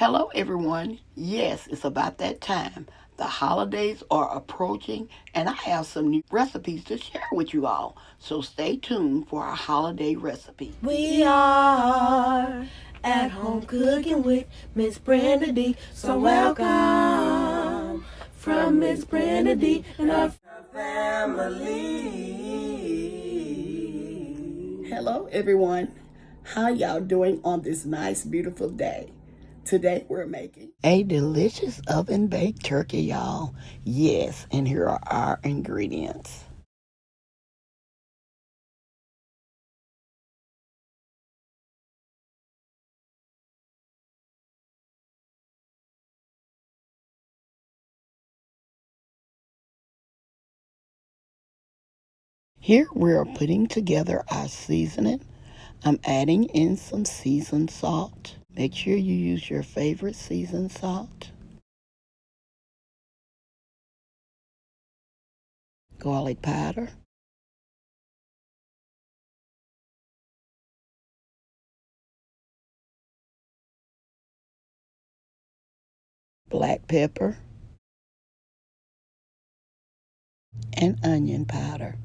Hello, everyone. Yes, it's about that time. The holidays are approaching, and I have some new recipes to share with you all. So stay tuned for our holiday recipe. We are at home cooking with Miss Brenda D. So welcome from Miss Brenda D and her family. Hello, everyone. How y'all doing on this nice, beautiful day? Today we're making a delicious oven-baked turkey, y'all. Yes, and here are our ingredients. Here we're putting together our seasoning. I'm adding in some seasoned salt. Make sure you use your favorite seasoned salt. Garlic powder. Black pepper. And onion powder.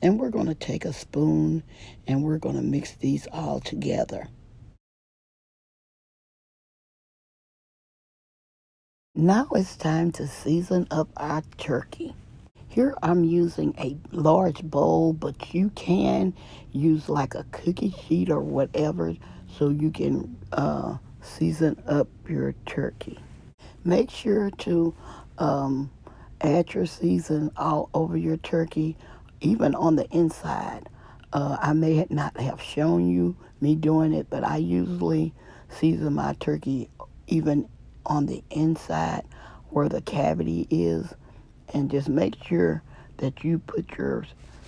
And we're going to take a spoon and we're going to mix these all together. Now it's time to season up our turkey. Here I'm using a large bowl, but you can use like a cookie sheet or whatever so you can season up your turkey. Make sure to add your season all over your turkey, even on the inside. I may not have shown you me doing it, but I usually season my turkey even on the inside where the cavity is, and just make sure that you put your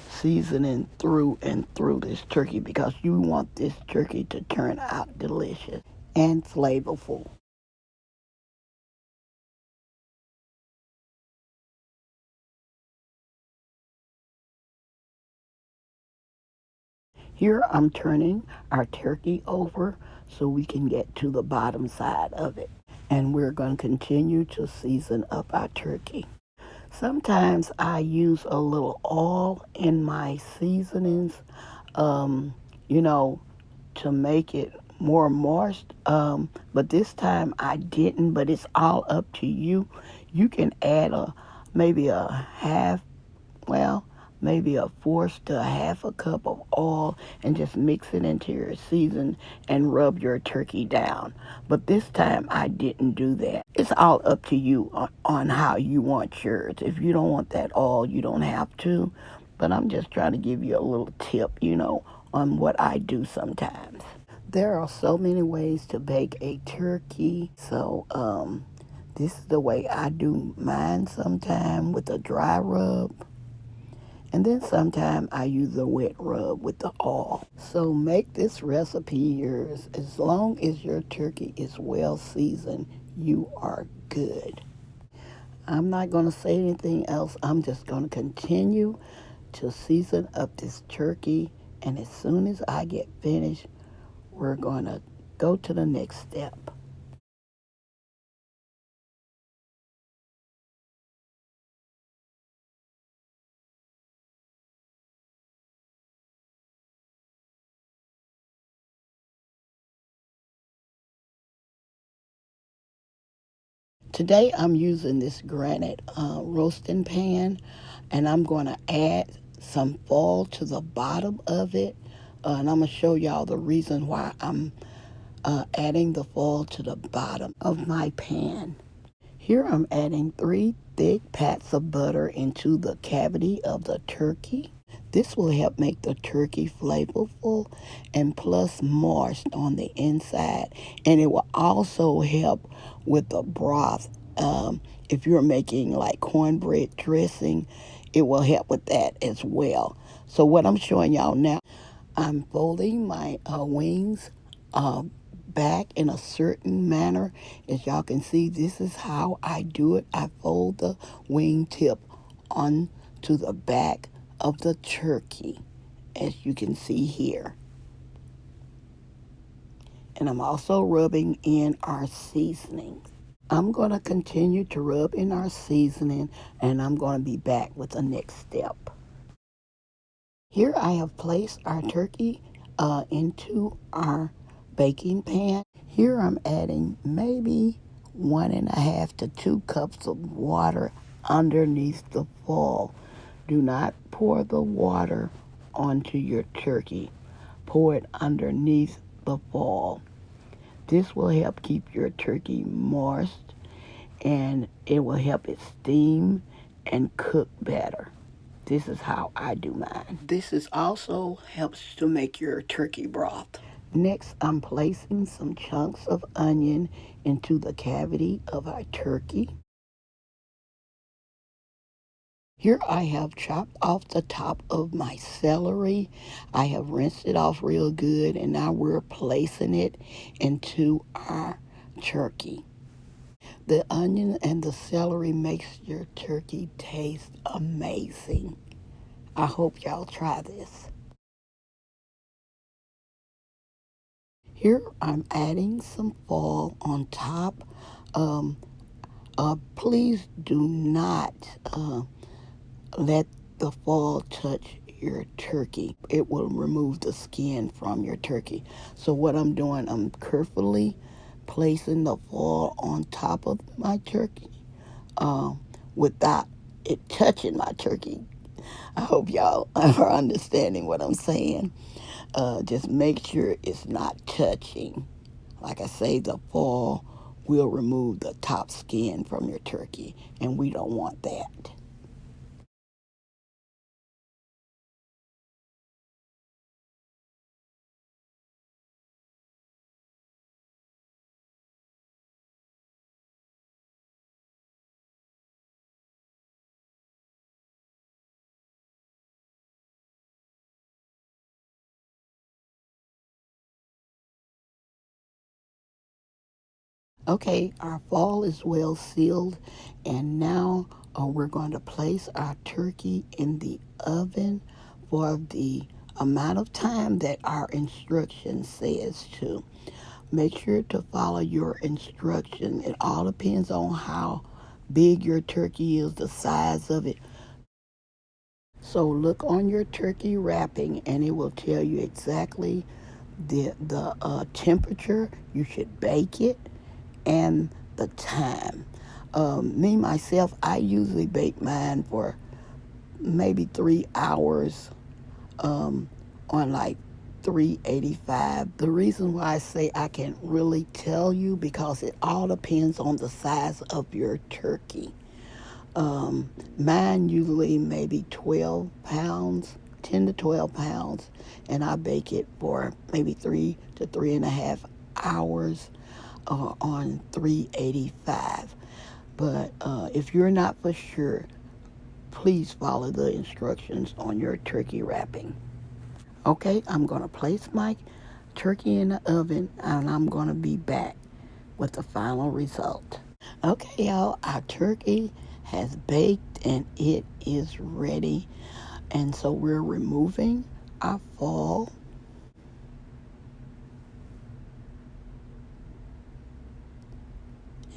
seasoning through and through this turkey because you want this turkey to turn out delicious and flavorful. Here I'm turning our turkey over so we can get to the bottom side of it. And we're going to continue to season up our turkey. Sometimes I use a little oil in my seasonings, um, you know, to make it more moist. But this time I didn't, but it's all up to you. You can add maybe a half, well, maybe a fourth to a half a cup of oil and just mix it into your season and rub your turkey down. But this time I didn't do that. It's all up to you on how you want yours. If you don't want that oil, you don't have to. But I'm just trying to give you a little tip, on what I do sometimes. There are so many ways to bake a turkey. So this is the way I do mine sometime with a dry rub. And then sometime I use a wet rub with the oil. So make this recipe yours. As long as your turkey is well seasoned, you are good. I'm not going to say anything else. I'm just going to continue to season up this turkey. And as soon as I get finished, we're going to go to the next step. Today I'm using this granite roasting pan, and I'm going to add some foil to the bottom of it. And I'm going to show y'all the reason why I'm adding the foil to the bottom of my pan. Here I'm adding 3 thick pats of butter into the cavity of the turkey. This will help make the turkey flavorful and plus moist on the inside. And it will also help with the broth. If you're making like cornbread dressing, it will help with that as well. So what I'm showing y'all now, I'm folding my wings back in a certain manner. As y'all can see, this is how I do it. I fold the wing tip onto the back of the turkey, as you can see here. And I'm also rubbing in our seasoning. I'm going to continue to rub in our seasoning, and I'm going to be back with the next step. Here I have placed our turkey into our baking pan. Here I'm adding maybe 1.5 to 2 cups of water underneath the foil. Do not pour the water onto your turkey. Pour it underneath the foil. This will help keep your turkey moist, and it will help it steam and cook better. This is how I do mine. This is also helps to make your turkey broth. Next, I'm placing some chunks of onion into the cavity of our turkey. Here I have chopped off the top of my celery. I have rinsed it off real good, and now we're placing it into our turkey. The onion and the celery makes your turkey taste amazing. I hope y'all try this. Here I'm adding some foil on top. Please do not let the foil touch your turkey. It will remove the skin from your turkey. So what I'm doing, I'm carefully placing the foil on top of my turkey without it touching my turkey. I hope y'all are understanding what I'm saying. Just make sure it's not touching. Like I say, the foil will remove the top skin from your turkey, and we don't want that. Okay, our foil is well sealed, and now we're going to place our turkey in the oven for the amount of time that our instruction says to. Make sure to follow your instruction. It all depends on how big your turkey is, the size of it. So look on your turkey wrapping, and it will tell you exactly the temperature you should bake it and the time. Me myself, I usually bake mine for maybe 3 hours on like 385. The reason why I say I can't really tell you because it all depends on the size of your turkey. Mine usually maybe 12 pounds, 10 to 12 pounds, and I bake it for maybe 3 to 3.5 hours on 385. But if you're not for sure, please follow the instructions on your turkey wrapping. Okay, I'm going to place my turkey in the oven, and I'm going to be back with the final result. Okay, y'all, our turkey has baked and it is ready. And so we're removing our foil.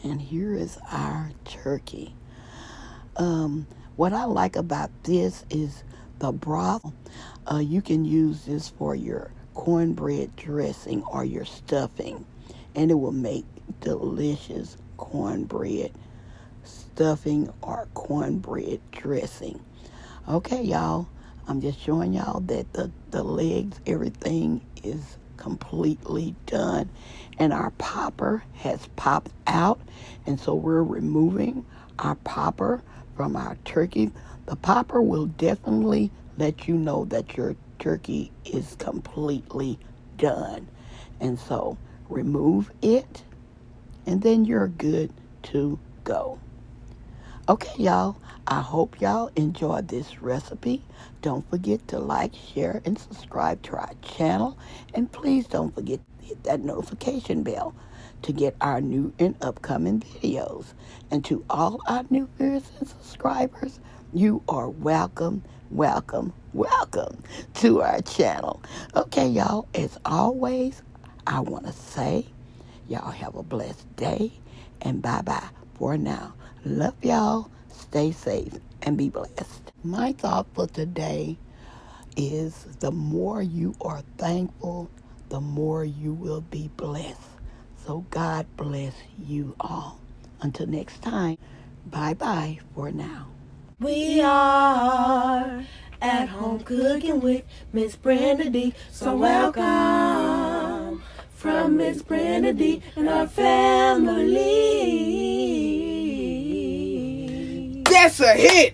And here is our turkey. What I like about this is the broth. You can use this for your cornbread dressing or your stuffing, and it will make delicious cornbread stuffing or cornbread dressing. Okay, y'all, I'm just showing y'all that the legs, everything is completely done, and our popper has popped out, and so we're removing our popper from our turkey. The popper will definitely let you know that your turkey is completely done, and so remove it, and then you're good to go. Okay, y'all, I hope y'all enjoyed this recipe. Don't forget to like, share, and subscribe to our channel. And please don't forget to hit that notification bell to get our new and upcoming videos. And to all our new viewers and subscribers, you are welcome, welcome, welcome to our channel. Okay, y'all, as always, I want to say y'all have a blessed day, and bye-bye for now. Love y'all. Stay safe and be blessed. My thought for today is the more you are thankful, the more you will be blessed. So God bless you all. Until next time, bye-bye for now. We are at home cooking with Miss Brenda D. So welcome from Miss Brenda D and her family. That's a hit!